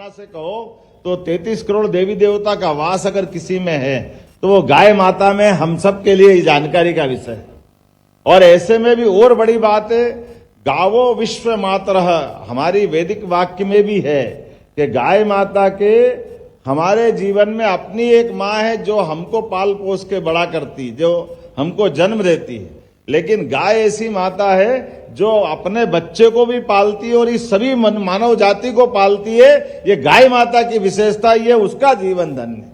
भावना से कहो तो 33 करोड़ देवी देवता का वास अगर किसी में है तो वो गाय माता में हम सब के लिए जानकारी का विषय है। और ऐसे में भी और बड़ी बात है, गावो विश्व मातरः, हमारी वैदिक वाक्य में भी है कि गाय माता के हमारे जीवन में अपनी एक माँ है जो हमको पाल पोस के बड़ा करती, जो हमको जन्म देती है। लेकिन गाय ऐसी माता है जो अपने बच्चे को भी पालती है और इस सभी मानव जाति को पालती है। ये गाय माता की विशेषता, ये उसका जीवन धन्य।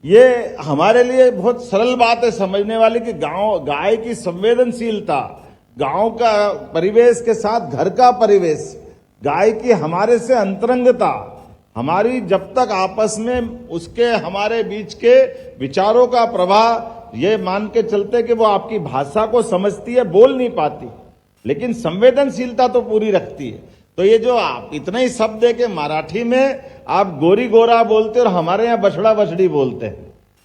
ये हमारे लिए बहुत सरल बात है समझने वाली कि गाय की संवेदनशीलता, गांव का परिवेश के साथ घर का परिवेश, गाय की हमारे से अंतरंगता, हमारी जब तक आपस में उसके हमारे बीच के विचारों का प्रभाव, ये मान के चलते कि वो आपकी भाषा को समझती है, बोल नहीं पाती, लेकिन संवेदनशीलता तो पूरी रखती है। तो ये जो आप इतने ही शब्द है कि मराठी में आप गोरी गोरा बोलते और हमारे यहाँ बछड़ा बछड़ी बोलते हैं,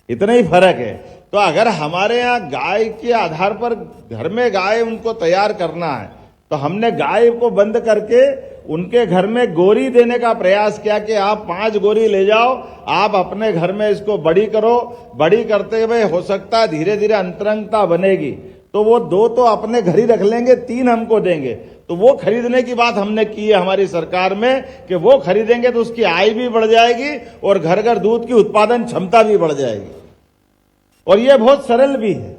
इतना ही फर्क है। तो अगर हमारे यहाँ गाय के आधार पर घर में गाय उनको तैयार करना है तो हमने गाय को बंद करके उनके घर में गोरी देने का प्रयास किया कि आप 5 गोरी ले जाओ, आप अपने घर में इसको बड़ी करो। बड़ी करते हुए हो सकता है धीरे धीरे अंतरंगता बनेगी, तो वो 2 तो अपने घर ही रख लेंगे, 3 हमको देंगे। तो वो खरीदने की बात हमने की है हमारी सरकार में कि वो खरीदेंगे तो उसकी आय भी बढ़ जाएगी और घर घर दूध की उत्पादन क्षमता भी बढ़ जाएगी। और ये बहुत सरल भी है,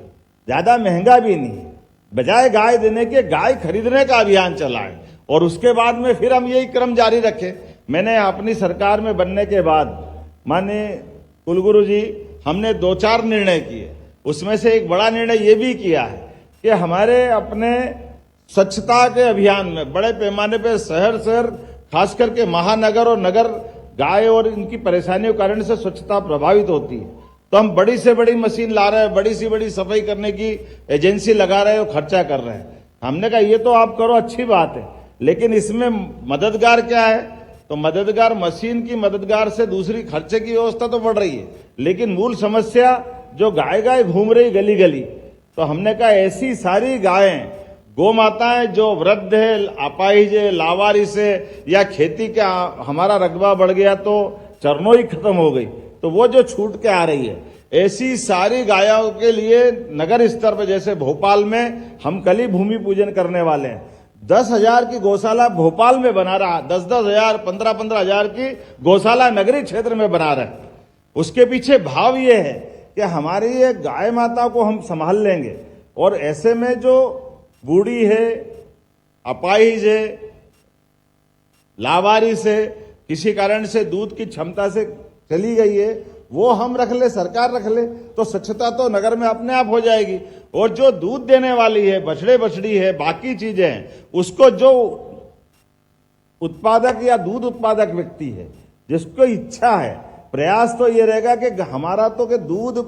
ज्यादा महंगा भी नहीं। बजाय गाय देने के गाय खरीदने का अभियान चलाएं और उसके बाद में फिर हम यही क्रम जारी रखें। मैंने अपनी सरकार में बनने के बाद माननीय कुलगुरु जी, हमने 2-4 निर्णय किए। उसमें से एक बड़ा निर्णय ये भी किया है कि हमारे अपने स्वच्छता के अभियान में बड़े पैमाने पर शहर खास करके महानगर और नगर गाय और इनकी परेशानियों के कारण से स्वच्छता प्रभावित होती है। तो हम बड़ी से बड़ी मशीन ला रहे हैं, बड़ी से बड़ी सफाई करने की एजेंसी लगा रहे हैं और खर्चा कर रहे हैं। हमने कहा ये तो आप करो, अच्छी बात है, लेकिन इसमें मददगार क्या है? तो मददगार मशीन की मददगार से दूसरी खर्चे की व्यवस्था तो बढ़ रही है, लेकिन मूल समस्या जो गाय घूम रही गली गली, तो हमने कहा ऐसी सारी गायें, गौ माताएं जो वृद्ध है, अपाहिज है, लावारिस है, या खेती का हमारा रकबा बढ़ गया तो चरनों ही खत्म हो गई, तो वो जो छूट के आ रही है, ऐसी सारी गायों के लिए नगर स्तर पर, जैसे भोपाल में हम कल ही भूमि पूजन करने वाले हैं, 10,000 की गौशाला भोपाल में बना रहा, 10,000 15,000 15,000 की गौशाला नगरीय क्षेत्र में बना रहे। उसके पीछे भाव ये है कि हमारी ये गाय माता को हम संभाल लेंगे और ऐसे में जो बूढ़ी है, अपाहिज है, लावारिस है, किसी कारण से दूध की क्षमता से चली गई है, वो हम रख ले, सरकार रख ले, तो स्वच्छता तो नगर में अपने आप हो जाएगी। और जो दूध देने वाली है, बछड़े बछड़ी है, बाकी चीजें हैं, उसको जो उत्पादक या दूध उत्पादक व्यक्ति है, जिसको इच्छा है, प्रयास तो ये रहेगा कि हमारा तो कि दूध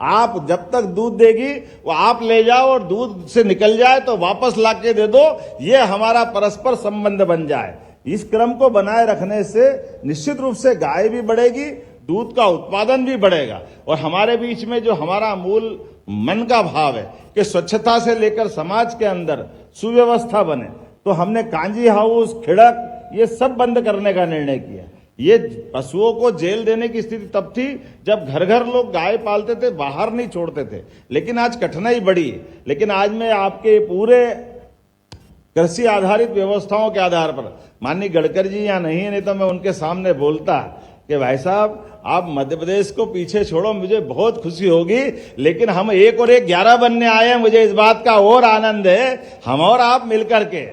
आप जब तक दूध देगी वो आप ले जाओ और दूध से निकल जाए तो वापस लाके दे दो, ये हमारा परस्पर संबंध बन जाए। इस क्रम को बनाए रखने से निश्चित रूप से गाय भी बढ़ेगी, दूध का उत्पादन भी बढ़ेगा। और हमारे बीच में जो हमारा मूल मन का भाव है कि स्वच्छता से लेकर समाज के अंदर सुव्यवस्था बने, तो हमने कांजी हाउस, खिड़क, ये सब बंद करने का निर्णय किया। ये पशुओं को जेल देने की स्थिति तब थी जब घर घर लोग गाय पालते थे, बाहर नहीं छोड़ते थे, लेकिन आज कठिनाई बढ़ी। लेकिन आज मैं आपके पूरे कृषि आधारित व्यवस्थाओं के आधार पर, माननीय गडकरी जी यहाँ नहीं तो मैं उनके सामने बोलता कि भाई साहब आप मध्य प्रदेश को पीछे छोड़ो, मुझे बहुत खुशी होगी, लेकिन हम 1 और 1 11 बनने आए हैं। मुझे इस बात का और आनंद है, हम और आप मिलकर के,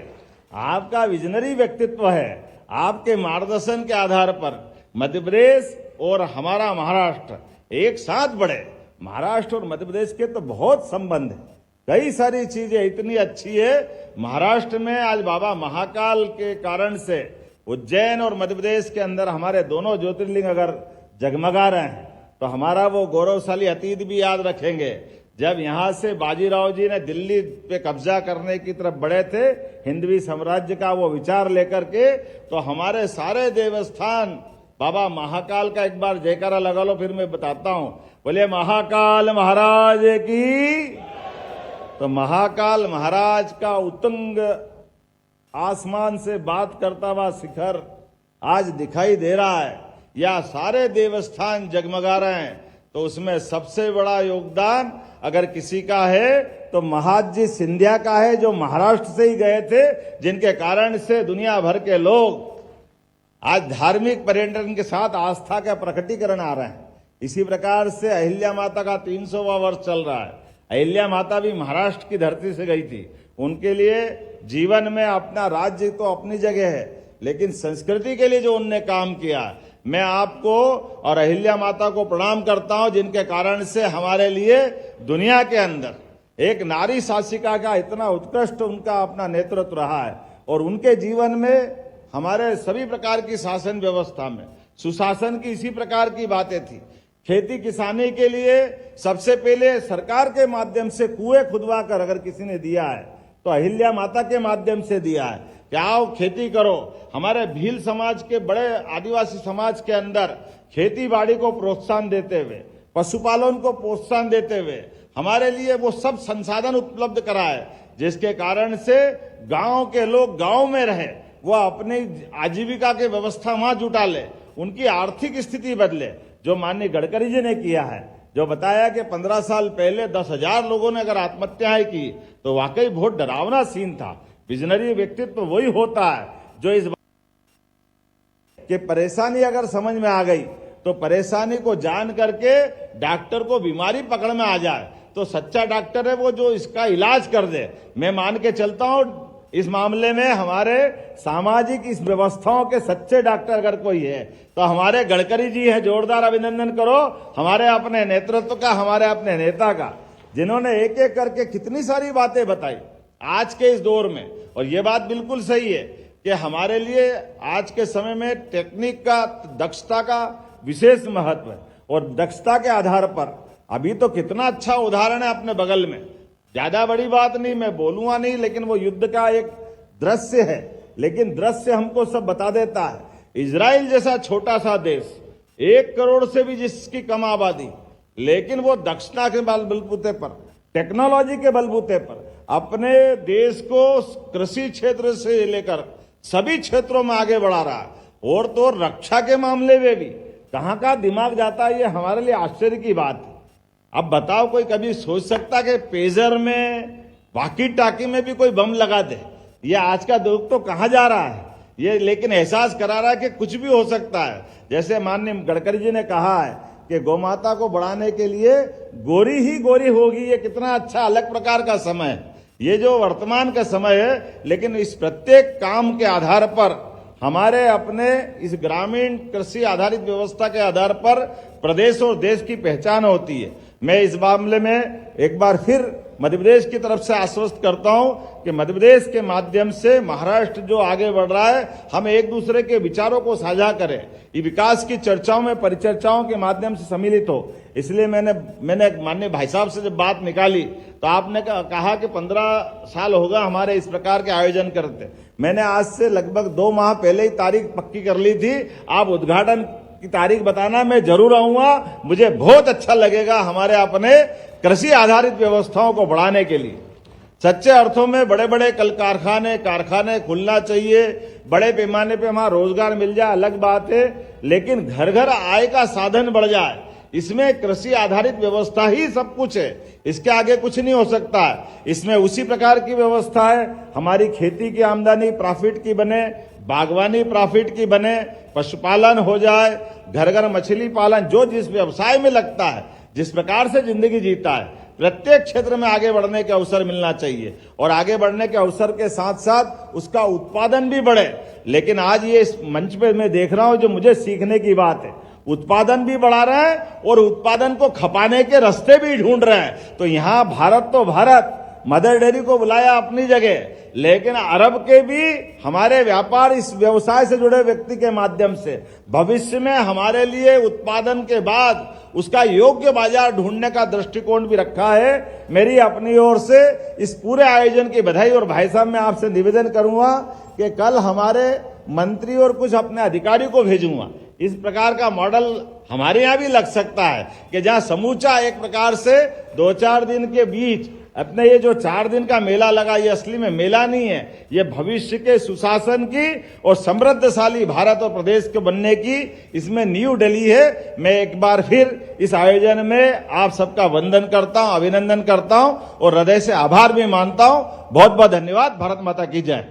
आपका विजनरी व्यक्तित्व है, आपके मार्गदर्शन के आधार पर मध्य प्रदेश और हमारा महाराष्ट्र एक साथ बढ़े। महाराष्ट्र और मध्य प्रदेश के तो बहुत संबंध है, कई सारी चीजें इतनी अच्छी है। महाराष्ट्र में आज बाबा महाकाल के कारण से उज्जैन और मध्य प्रदेश के अंदर हमारे दोनों ज्योतिर्लिंग अगर जगमगा रहे हैं, तो हमारा वो गौरवशाली अतीत भी याद रखेंगे। जब यहां से बाजीराव जी ने दिल्ली पे कब्जा करने की तरफ बढ़े थे, हिंदवी साम्राज्य का वो विचार लेकर के, तो हमारे सारे देवस्थान बाबा महाकाल का एक बार जयकारा लगा लो, फिर मैं बताता हूं। बोले महाकाल महाराज की। तो महाकाल महाराज का उत्तुंग आसमान से बात करता हुआ शिखर आज दिखाई दे रहा है, या सारे देवस्थान जगमगा रहे हैं, तो उसमें सबसे बड़ा योगदान अगर किसी का है तो महादजी सिंधिया का है, जो महाराष्ट्र से ही गए थे, जिनके कारण से दुनिया भर के लोग आज धार्मिक पर्यटन के साथ आस्था का प्रकटीकरण आ रहे हैं। इसी प्रकार से अहिल्या माता का 300वां वर्ष चल रहा है। अहिल्या माता भी महाराष्ट्र की धरती से गई थी। उनके लिए जीवन में अपना राज्य तो अपनी जगह है, लेकिन संस्कृति के लिए जो उनने काम किया, मैं आपको और अहिल्या माता को प्रणाम करता हूं, जिनके कारण से हमारे लिए दुनिया के अंदर एक नारी शासिका का इतना उत्कृष्ट उनका अपना नेतृत्व रहा है। और उनके जीवन में हमारे सभी प्रकार की शासन व्यवस्था में सुशासन की इसी प्रकार की बातें थी। खेती किसानी के लिए सबसे पहले सरकार के माध्यम से कुएं खुदवा कर अगर किसी ने दिया है तो अहिल्या माता के माध्यम से दिया है कि आओ खेती करो। हमारे भील समाज के बड़े आदिवासी समाज के अंदर खेती बाड़ी को प्रोत्साहन देते हुए, पशुपालन को प्रोत्साहन देते हुए हमारे लिए वो सब संसाधन उपलब्ध कराए, जिसके कारण से गांव के लोग गांव में रहे, वो अपनी आजीविका के व्यवस्था वहां जुटा ले, उनकी आर्थिक स्थिति बदले। जो माननीय गडकरी जी ने किया है, जो बताया कि 15 साल पहले 10,000 लोगों ने अगर आत्महत्याएं की, तो वाकई बहुत डरावना सीन था। विजनरी व्यक्तित्व तो वही होता है जो इस कि परेशानी अगर समझ में आ गई तो परेशानी को जान करके डॉक्टर को बीमारी पकड़ में आ जाए तो सच्चा डॉक्टर है वो जो इसका इलाज कर दे। मैं मान के चलता हूं इस मामले में हमारे सामाजिक इस व्यवस्थाओं के सच्चे डॉक्टर अगर कोई है तो हमारे गडकरी जी हैं। जोरदार अभिनंदन करो हमारे अपने नेतृत्व का, हमारे अपने नेता का, जिन्होंने एक एक करके कितनी सारी बातें बताई आज के इस दौर में। और ये बात बिल्कुल सही है कि हमारे लिए आज के समय में टेक्निक का, दक्षता का विशेष महत्व है। और दक्षता के आधार पर अभी तो कितना अच्छा उदाहरण है अपने बगल में, ज्यादा बड़ी बात नहीं, मैं बोलूंगा नहीं, लेकिन वो युद्ध का एक दृश्य है, लेकिन दृश्य हमको सब बता देता है। इजराइल जैसा छोटा सा देश, 1 करोड़ से भी जिसकी कम आबादी, लेकिन वो दक्षता के बलबूते पर, टेक्नोलॉजी के बलबूते पर अपने देश को कृषि क्षेत्र से लेकर सभी क्षेत्रों में आगे बढ़ा रहा है। और तो रक्षा के मामले में भी कहां का दिमाग जाता है, ये हमारे लिए आश्चर्य की बात है। अब बताओ, कोई कभी सोच सकता कि पेजर में, वाकी टाकी में भी कोई बम लगा दे? ये आज का दौर तो कहां जा रहा है ये, लेकिन एहसास करा रहा है कि कुछ भी हो सकता है। जैसे माननीय गडकरी जी ने कहा है कि गौमाता को बढ़ाने के लिए गोरी ही गोरी होगी, ये कितना अच्छा अलग प्रकार का समय है। ये जो वर्तमान का समय है, लेकिन इस प्रत्येक काम के आधार पर हमारे अपने इस ग्रामीण कृषि आधारित व्यवस्था के आधार पर प्रदेश और देश की पहचान होती है। मैं इस मामले में एक बार फिर मध्य प्रदेश की तरफ से आश्वस्त करता हूं कि मध्य प्रदेश के माध्यम से महाराष्ट्र जो आगे बढ़ रहा है, हम एक दूसरे के विचारों को साझा करें, ये विकास की चर्चाओं में, परिचर्चाओं के माध्यम से सम्मिलित हो। इसलिए मैंने माननीय भाई साहब से जब बात निकाली तो आपने कहा कि 15 साल होगा हमारे इस प्रकार के आयोजन करते। मैंने आज से लगभग 2 माह पहले ही तारीख पक्की कर ली थी। आप उद्घाटन की तारीख बताना, मैं जरूर आऊंगा। मुझे बहुत अच्छा लगेगा हमारे अपने कृषि आधारित व्यवस्थाओं को बढ़ाने के लिए। सच्चे अर्थों में बड़े बड़े कल कारखाने खुलना चाहिए, बड़े पैमाने पे वहां रोजगार मिल जाए, अलग बात है, लेकिन घर घर आय का साधन बढ़ जाए, इसमें कृषि आधारित व्यवस्था ही सब कुछ है। इसके आगे कुछ नहीं हो सकता है। इसमें उसी प्रकार की व्यवस्था है, हमारी खेती की आमदनी प्रॉफिट की बने, बागवानी प्रॉफिट की बने, पशुपालन हो जाए, घर घर मछली पालन, जो जिस व्यवसाय में लगता है, जिस प्रकार से जिंदगी जीता है, प्रत्येक क्षेत्र में आगे बढ़ने के अवसर मिलना चाहिए। और आगे बढ़ने के अवसर के साथ साथ उसका उत्पादन भी बढ़े। लेकिन आज ये इस मंच पे मैं देख रहा हूं, जो मुझे सीखने की बात है, उत्पादन भी बढ़ा रहे हैं और उत्पादन को खपाने के रास्ते भी ढूंढ रहे हैं। तो यहां भारत तो भारत, मदर डेयरी को बुलाया अपनी जगह, लेकिन अरब के भी हमारे व्यापार इस व्यवसाय से जुड़े व्यक्ति के माध्यम से भविष्य में हमारे लिए उत्पादन के बाद उसका योग्य बाजार ढूंढने का दृष्टिकोण भी रखा है। मेरी अपनी ओर से इस पूरे आयोजन की बधाई। और भाई साहब, मैं आपसे निवेदन करूंगा कि कल हमारे मंत्री और कुछ अपने अधिकारी को भेजूंगा। इस प्रकार का मॉडल हमारे यहाँ भी लग सकता है कि जहां समूचा एक प्रकार से 2-4 दिन के बीच अपने ये जो 4 दिन का मेला लगा, ये असली में मेला नहीं है, ये भविष्य के सुशासन की और समृद्धशाली भारत और प्रदेश के बनने की इसमें नींव डली है। मैं एक बार फिर इस आयोजन में आप सबका वंदन करता हूं, अभिनंदन करता हूं और हृदय से आभार भी मानता हूं। बहुत बहुत धन्यवाद। भारत माता की जय।